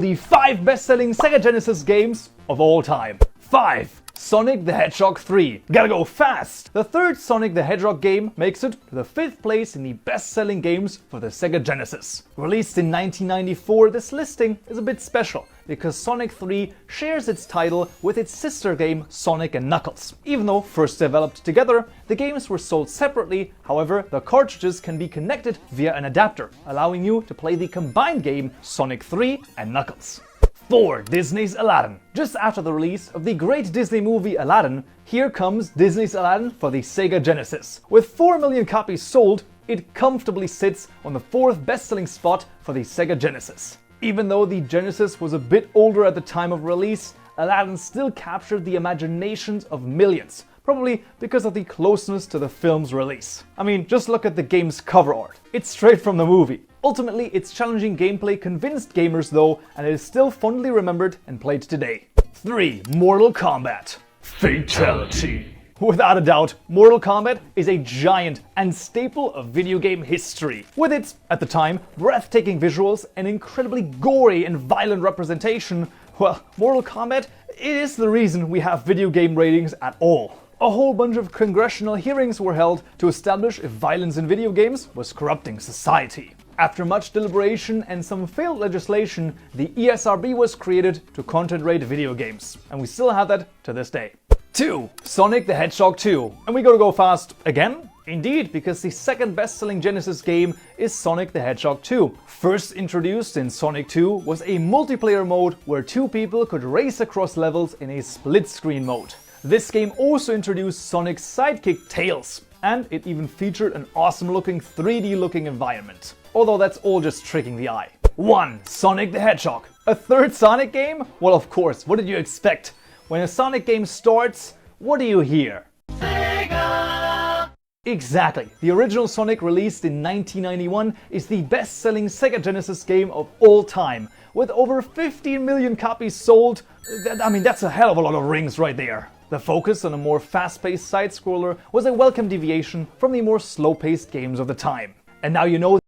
The 5 best-selling Sega Genesis games of all time. 5. Sonic the Hedgehog 3. Gotta go fast! The third Sonic the Hedgehog game makes it to the 5th place in the best-selling games for the Sega Genesis. Released in 1994, this listing is a bit special because Sonic 3 shares its title with its sister game Sonic and Knuckles. Even though first developed together, the games were sold separately. However, the cartridges can be connected via an adapter, allowing you to play the combined game Sonic 3 and Knuckles. 4. Disney's Aladdin. Just after the release of the great Disney movie Aladdin, here comes Disney's Aladdin for the Sega Genesis. With 4 million copies sold, it comfortably sits on the 4th best-selling spot for the Sega Genesis. Even though the Genesis was a bit older at the time of release, Aladdin still captured the imaginations of millions, probably because of the closeness to the film's release. I mean, just look at the game's cover art. It's straight from the movie. Ultimately, its challenging gameplay convinced gamers though, and it is still fondly remembered and played today. 3. Mortal Kombat. Fatality. Without a doubt, Mortal Kombat is a giant and staple of video game history. With its, at the time, breathtaking visuals and incredibly gory and violent representation, well, Mortal Kombat, it is the reason we have video game ratings at all. A whole bunch of congressional hearings were held to establish if violence in video games was corrupting society. After much deliberation and some failed legislation, the ESRB was created to content rate video games. And we still have that to this day. 2. Sonic the Hedgehog 2. And we gotta go fast again? Indeed, because the second best-selling Genesis game is Sonic the Hedgehog 2. First introduced in Sonic 2 was a multiplayer mode where 2 people could race across levels in a split-screen mode. This game also introduced Sonic's sidekick Tails, and it even featured an awesome-looking 3D-looking environment. Although that's all just tricking the eye. 1. Sonic the Hedgehog. A third Sonic game? Well, of course, what did you expect? When a Sonic game starts, what do you hear? Sega! Exactly. The original Sonic, released in 1991, is the best-selling Sega Genesis game of all time. With over 15 million copies sold, that's a hell of a lot of rings right there. The focus on a more fast-paced side-scroller was a welcome deviation from the more slow-paced games of the time. And now you know